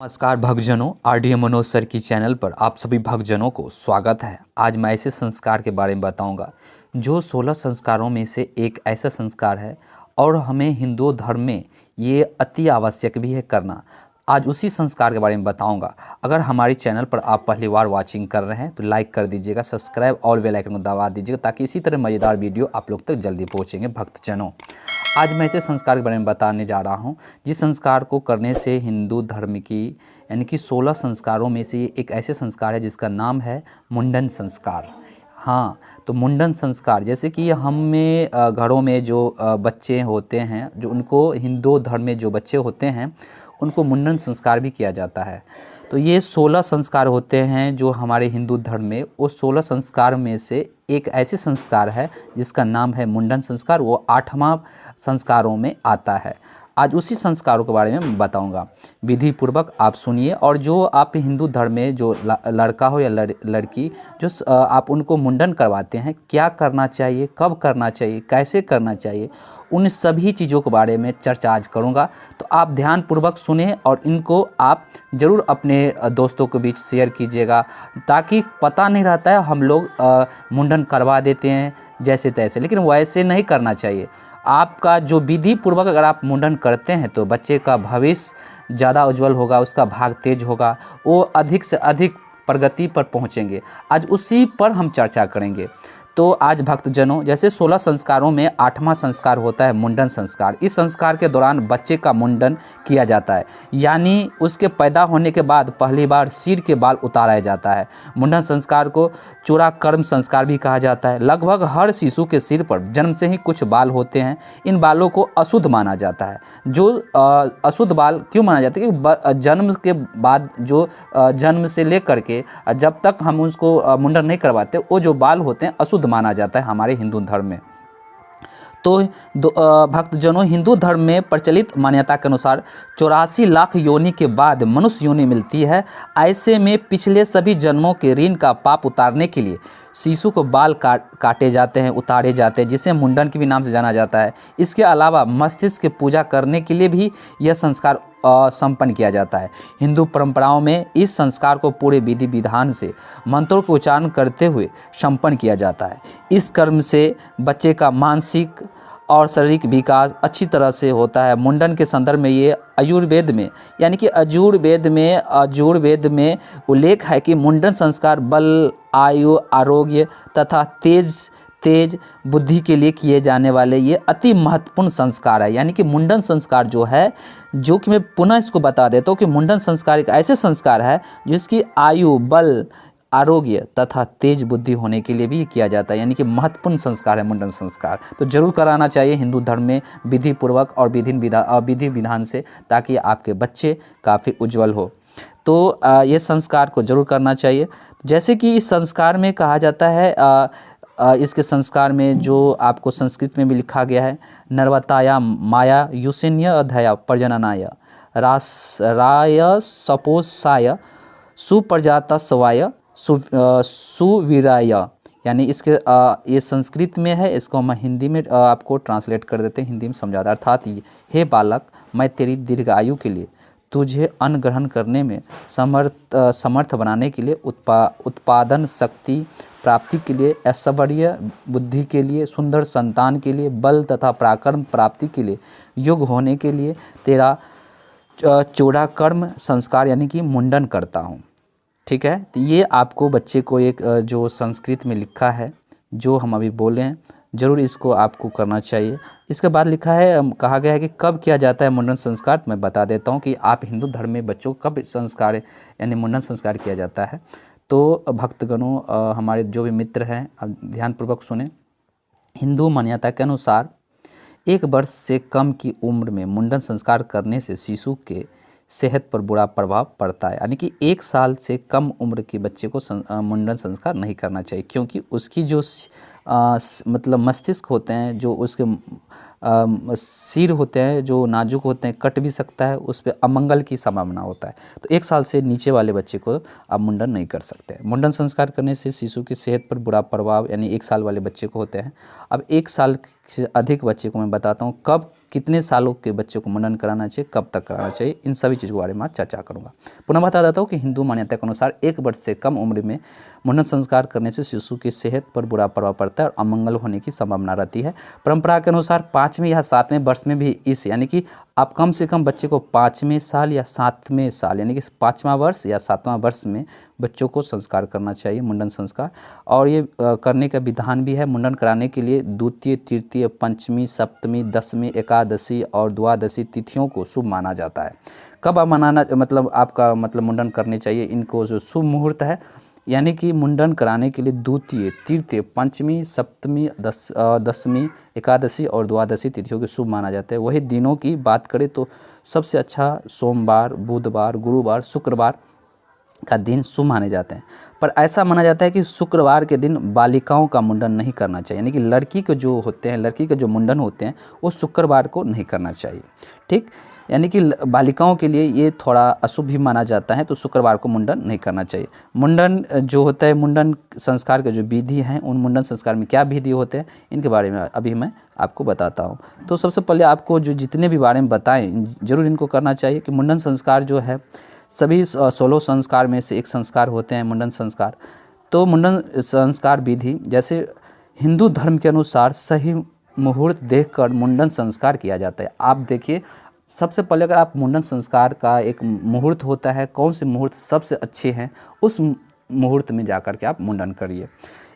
नमस्कार भक्तजनों, RDA Manoj sir की चैनल पर आप सभी भक्तजनों को स्वागत है। आज मैं ऐसे संस्कार के बारे में बताऊंगा जो 16 संस्कारों में से एक ऐसा संस्कार है और हमें हिंदू धर्म में ये अति आवश्यक भी है करना। आज उसी संस्कार के बारे में बताऊंगा। अगर हमारी चैनल पर आप पहली बार वाचिंग कर रहे हैं तो लाइक कर दीजिएगा, सब्सक्राइब और बेल आइकन को दबा दीजिएगा ताकि इसी तरह मज़ेदार वीडियो आप लोग तक जल्दी पहुँचेंगे। भक्तजनों, आज मैं ऐसे संस्कार के बारे में बताने जा रहा हूं जिस संस्कार को करने से हिंदू धर्म की यानी कि 16 संस्कारों में से एक ऐसे संस्कार है जिसका नाम है मुंडन संस्कार। हाँ, तो मुंडन संस्कार जैसे कि हम में घरों में जो बच्चे होते हैं, जो उनको हिंदू धर्म में जो बच्चे होते हैं उनको मुंडन संस्कार भी किया जाता है। तो ये 16 संस्कार होते हैं जो हमारे हिंदू धर्म में, वो 16 संस्कार में से एक ऐसे संस्कार है जिसका नाम है मुंडन संस्कार। वो 8वां संस्कारों में आता है। आज उसी संस्कारों के बारे में बताऊंगा। विधि पूर्वक आप सुनिए। और जो आप हिंदू धर्म में जो लड़का हो या लड़की जो आप उनको मुंडन करवाते हैं, क्या करना चाहिए, कब करना चाहिए, कैसे करना चाहिए, उन सभी चीज़ों के बारे में चर्चा आज करूँगा। तो आप ध्यानपूर्वक सुने और इनको आप ज़रूर अपने दोस्तों के बीच शेयर कीजिएगा, ताकि पता नहीं रहता है हम लोग मुंडन करवा देते हैं जैसे तैसे, लेकिन वैसे नहीं करना चाहिए। आपका जो विधि पूर्वक अगर आप मुंडन करते हैं तो बच्चे का भविष्य ज़्यादा उज्जवल होगा, उसका भाग तेज होगा, वो अधिक से अधिक प्रगति पर पहुँचेंगे। आज उसी पर हम चर्चा करेंगे। तो आज भक्तजनों, जैसे 16 संस्कारों में 8वां संस्कार होता है मुंडन संस्कार। इस संस्कार के दौरान बच्चे का मुंडन किया जाता है, यानी उसके पैदा होने के बाद पहली बार सिर के बाल उतारा जाता है। मुंडन संस्कार को चूड़ा कर्म संस्कार भी कहा जाता है। लगभग हर शिशु के सिर पर जन्म से ही कुछ बाल होते हैं। इन बालों को अशुद्ध माना जाता है। जो अशुद्ध बाल क्यों माना जाता है? कि जन्म के बाद जो जन्म से लेकर के जब तक हम उसको मुंडन नहीं करवाते, वो जो बाल होते हैं अशुद्ध माना जाता है हमारे हिंदू धर्म में। तो भक्तजनों, हिंदू धर्म में प्रचलित मान्यता के अनुसार 84 लाख योनि के बाद मनुष्य योनि मिलती है। ऐसे में पिछले सभी जन्मों के ऋण का पाप उतारने के लिए शिशु को बाल काटे जाते हैं, उतारे जाते हैं, जिसे मुंडन के भी नाम से जाना जाता है। इसके अलावा मस्तिष्क की पूजा करने के लिए भी यह संस्कार संपन्न किया जाता है। हिंदू परंपराओं में इस संस्कार को पूरे विधि विधान से मंत्रों को उच्चारण करते हुए संपन्न किया जाता है। इस कर्म से बच्चे का मानसिक और शारीरिक विकास अच्छी तरह से होता है। मुंडन के संदर्भ में ये आयुर्वेद में यानी कि अजुर्वेद में उल्लेख है कि मुंडन संस्कार बल, आयु, आरोग्य तथा तेज बुद्धि के लिए किए जाने वाले ये अति महत्वपूर्ण संस्कार है। यानी कि मुंडन संस्कार जो है, जो कि मैं पुनः इसको बता देता हूँ कि मुंडन संस्कार एक ऐसे संस्कार है जिसकी आयु, बल, आरोग्य तथा तेज बुद्धि होने के लिए भी किया जाता है। यानी कि महत्वपूर्ण संस्कार है मुंडन संस्कार। तो जरूर कराना चाहिए हिंदू धर्म में विधि पूर्वक और विधि विधान से, ताकि आपके बच्चे काफ़ी उज्जवल हो। तो ये संस्कार को जरूर करना चाहिए। जैसे कि इस संस्कार में कहा जाता है, इसके संस्कार में जो आपको संस्कृत में भी लिखा गया है, नर्वताया माया युसेन्य अधया प्रजननाय राय सपोसाय सुप्रजातस्वाय सुवीराय। यानी इसके ये संस्कृत में है, इसको हम हिंदी में आपको ट्रांसलेट कर देते हैं, हिंदी में समझाता। अर्थात हे बालक, मैं तेरी दीर्घ आयु के लिए तुझे अन्न ग्रहण करने में समर्थ बनाने के लिए, उत्पादन शक्ति प्राप्ति के लिए, ऐश्वर्य बुद्धि के लिए, सुंदर संतान के लिए, बल तथा पराक्रम प्राप्ति के लिए, युग होने के लिए तेरा चूड़ा कर्म संस्कार यानी कि मुंडन करता हूँ। ठीक है, तो ये आपको बच्चे को एक जो संस्कृत में लिखा है, जो हम अभी बोले हैं, ज़रूर इसको आपको करना चाहिए। इसके बाद लिखा है, कहा गया है कि कब किया जाता है मुंडन संस्कार। तो मैं बता देता हूँ कि आप हिंदू धर्म में बच्चों को कब संस्कार यानी मुंडन संस्कार किया जाता है। तो भक्तगणों, हमारे जो भी मित्र हैं, अब ध्यानपूर्वक सुने। हिंदू मान्यता के अनुसार 1 वर्ष से कम की उम्र में मुंडन संस्कार करने से शिशु के सेहत पर बुरा प्रभाव पड़ता है। यानी कि 1 साल से कम उम्र के बच्चे को मुंडन संस्कार नहीं करना चाहिए, क्योंकि उसकी जो मतलब मस्तिष्क होते हैं, जो उसके सिर होते हैं, जो नाजुक होते हैं, कट भी सकता है, उस पर अमंगल की संभावना होता है। तो 1 साल से नीचे वाले बच्चे को आप मुंडन नहीं कर सकते। मुंडन संस्कार करने से शिशु की सेहत पर बुरा प्रभाव यानी 1 साल वाले बच्चे को होते हैं। अब 1 साल से अधिक बच्चे को मैं बताता हूँ कब कितने सालों के बच्चे को मुंडन कराना चाहिए, कब तक कराना चाहिए, इन सभी चीज़ों के बारे में आज चर्चा करूँगा। पुनः बता देता हूँ कि हिंदू मान्यता के अनुसार 1 वर्ष से कम उम्र में मुंडन संस्कार करने से शिशु की सेहत पर बुरा प्रभाव पड़ता है और अमंगल होने की संभावना रहती है। परंपरा के अनुसार 5वें या 7वें वर्ष में भी इस यानी कि आप कम से कम बच्चे को 5वें साल या 7वें साल यानी कि 5वां वर्ष या 7वां वर्ष में बच्चों को संस्कार करना चाहिए, मुंडन संस्कार। और ये करने का विधान भी है। मुंडन कराने के लिए द्वितीय, तृतीय, पंचमी, सप्तमी, दसवीं, एकादशी और द्वादशी तिथियों को शुभ माना जाता है। कब आप मनाना मतलब आपका मतलब मुंडन करने चाहिए, इनको जो शुभ मुहूर्त है यानी कि मुंडन कराने के लिए द्वितीय, तृतीय, पंचमी, सप्तमी, दसवीं, एकादशी और द्वादशी तिथियों के शुभ माना जाता है। वही दिनों की बात करें तो सबसे अच्छा सोमवार, बुधवार, गुरुवार, शुक्रवार का दिन शुभ माने जाते हैं। पर ऐसा माना जाता है कि शुक्रवार के दिन बालिकाओं का मुंडन नहीं करना चाहिए, यानी कि लड़की के जो होते हैं, लड़की के जो मुंडन होते हैं वो शुक्रवार को नहीं करना चाहिए। ठीक, यानी कि बालिकाओं के लिए ये थोड़ा अशुभ भी माना जाता है, तो शुक्रवार को मुंडन नहीं करना चाहिए। मुंडन जो होता है, मुंडन संस्कार के जो विधि हैं, उन मुंडन संस्कार में क्या विधि होते हैं इनके बारे में अभी मैं आपको बताता हूँ। तो सबसे पहले आपको जो जितने भी बारे में बताएं जरूर इनको करना चाहिए कि मुंडन संस्कार जो है सभी 16 संस्कार में से एक संस्कार होते हैं मुंडन संस्कार। तो मुंडन संस्कार विधि जैसे हिंदू धर्म के अनुसार सही मुहूर्त देखकर मुंडन संस्कार किया जाता है। आप देखिए, सबसे पहले अगर आप मुंडन संस्कार का एक मुहूर्त होता है, कौन से मुहूर्त सबसे अच्छे हैं उस मुहूर्त में जाकर के आप मुंडन करिए।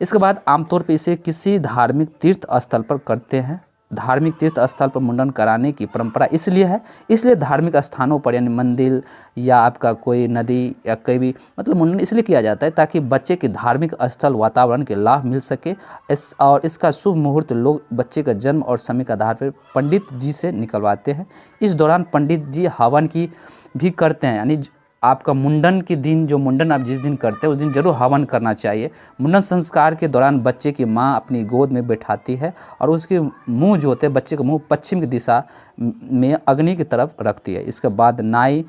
इसके बाद आमतौर पे इसे किसी धार्मिक तीर्थ स्थल पर करते हैं। धार्मिक तीर्थ स्थल पर मुंडन कराने की परंपरा इसलिए है, इसलिए धार्मिक स्थानों पर यानी मंदिर या आपका कोई नदी या कहीं भी मतलब मुंडन इसलिए किया जाता है ताकि बच्चे के धार्मिक स्थल वातावरण के लाभ मिल सके। और इसका शुभ मुहूर्त लोग बच्चे का जन्म और समय के आधार पर पंडित जी से निकलवाते हैं। इस दौरान पंडित जी हवन की भी करते हैं, यानी आपका मुंडन के दिन जो मुंडन आप जिस दिन करते हैं उस दिन जरूर हवन करना चाहिए। मुंडन संस्कार के दौरान बच्चे की माँ अपनी गोद में बैठाती है और उसके मुंह जो होते हैं, बच्चे का मुंह पश्चिम की दिशा में अग्नि की तरफ रखती है। इसके बाद नाई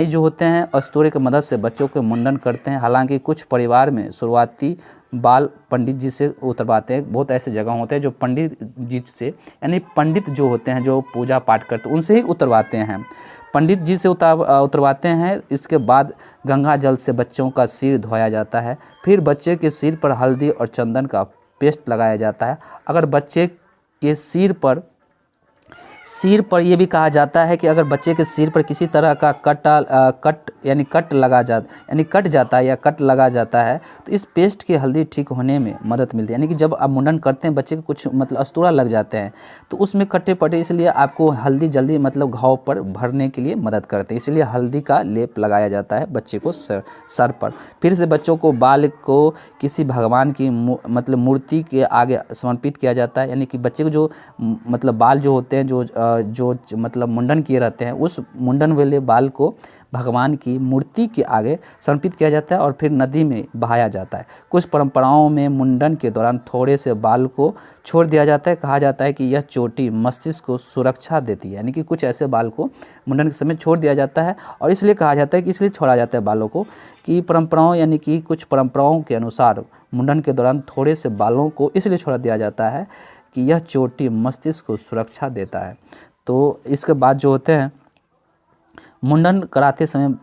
जो होते हैं अस्तूरे की मदद से बच्चों के मुंडन करते हैं। हालांकि कुछ परिवार में शुरुआती बाल पंडित जी से उतरवाते हैं। बहुत ऐसे जगह होते हैं जो पंडित जी से यानी पंडित जो होते हैं जो पूजा पाठ करते हैं उनसे ही उतरवाते हैं, पंडित जी से उतरवाते हैं। इसके बाद गंगा जल से बच्चों का सिर धोया जाता है। फिर बच्चे के सिर पर हल्दी और चंदन का पेस्ट लगाया जाता है। अगर बच्चे के सिर पर ये भी कहा जाता है कि अगर बच्चे के सिर पर किसी तरह का कट जाता है या कट लगा जाता है तो इस पेस्ट की हल्दी ठीक होने में मदद मिलती है। यानी कि जब आप मुंडन करते हैं बच्चे को कुछ मतलब अस्तूरा लग जाते हैं तो उसमें कट्टे पटे, इसलिए आपको हल्दी जल्दी मतलब घाव पर भरने के लिए मदद करते हैं, इसलिए हल्दी का लेप लगाया जाता है बच्चे को सर पर। फिर से बच्चों को बाल को किसी भगवान की मतलब मूर्ति के आगे समर्पित किया जाता है। यानी कि बच्चे को जो मतलब बाल जो होते हैं जो मतलब मुंडन किए रहते हैं उस मुंडन वाले बाल को भगवान की मूर्ति के आगे समर्पित किया जाता है और फिर नदी में बहाया जाता है। कुछ परंपराओं में मुंडन के दौरान थोड़े से बाल को छोड़ दिया जाता है। कहा जाता है कि यह चोटी मस्तिष्क को सुरक्षा देती है, यानी कि कुछ ऐसे बाल को मुंडन के समय छोड़ दिया जाता है और इसलिए कहा जाता है कि इसलिए छोड़ा जाता है बालों को कि परंपराओं यानी कि कुछ परंपराओं के अनुसार मुंडन के दौरान थोड़े से बालों को इसलिए छोड़ दिया जाता है कि यह चोटी मस्तिष्क को सुरक्षा देता है। तो इसके बाद जो होते हैं मुंडन कराते समय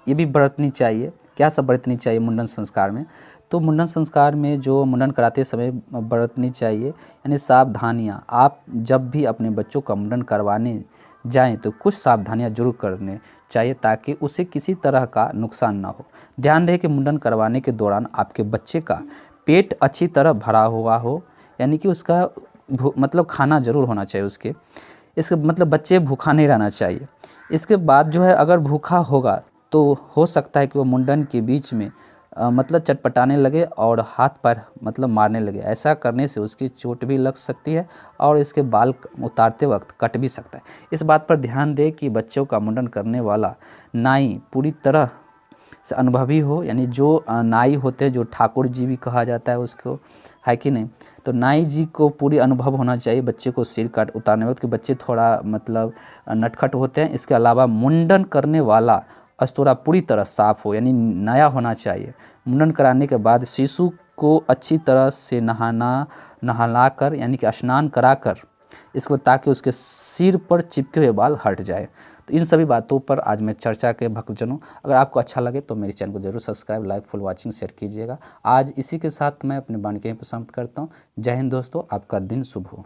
ये भी बरतनी चाहिए। क्या सब बरतनी चाहिए मुंडन संस्कार में? तो मुंडन संस्कार में जो मुंडन कराते समय बरतनी चाहिए यानी सावधानियाँ। आप जब भी अपने बच्चों का मुंडन करवाने जाएं तो कुछ सावधानियाँ जरूर करने चाहिए ताकि उसे किसी तरह का नुकसान ना हो। ध्यान रहे कि मुंडन करवाने के दौरान आपके बच्चे का पेट अच्छी तरह भरा हुआ हो, यानी कि उसका मतलब खाना जरूर होना चाहिए उसके। इसके मतलब बच्चे भूखा नहीं रहना चाहिए। इसके बाद जो है अगर भूखा होगा तो हो सकता है कि वो मुंडन के बीच में मतलब चटपटाने लगे और हाथ पैर मतलब मारने लगे। ऐसा करने से उसकी चोट भी लग सकती है और इसके बाल उतारते वक्त कट भी सकता है। इस बात पर ध्यान दें कि बच्चों का मुंडन करने वाला नाई पूरी तरह से अनुभवी हो, यानी जो नाई होते हैं जो ठाकुर जी भी कहा जाता है उसको, है कि नहीं। तो नाई जी को पूरी अनुभव होना चाहिए बच्चे को सिर काट उतारने वक्त कि बच्चे थोड़ा मतलब नटखट होते हैं। इसके अलावा मुंडन करने वाला अस्तूरा पूरी तरह साफ़ हो, यानी नया होना चाहिए। मुंडन कराने के बाद शिशु को अच्छी तरह से नहलाकर यानी कि स्नान कराकर इसके बाद ताकि उसके सिर पर चिपके हुए बाल हट जाए। तो इन सभी बातों पर आज मैं चर्चा के भक्तजनों, अगर आपको अच्छा लगे तो मेरे चैनल को जरूर subscribe, like, full watching, share कीजिएगा। आज इसी के साथ मैं अपनी वाणी यहीं पर समाप्त करता हूँ। जय हिंद दोस्तों, आपका दिन शुभ हो।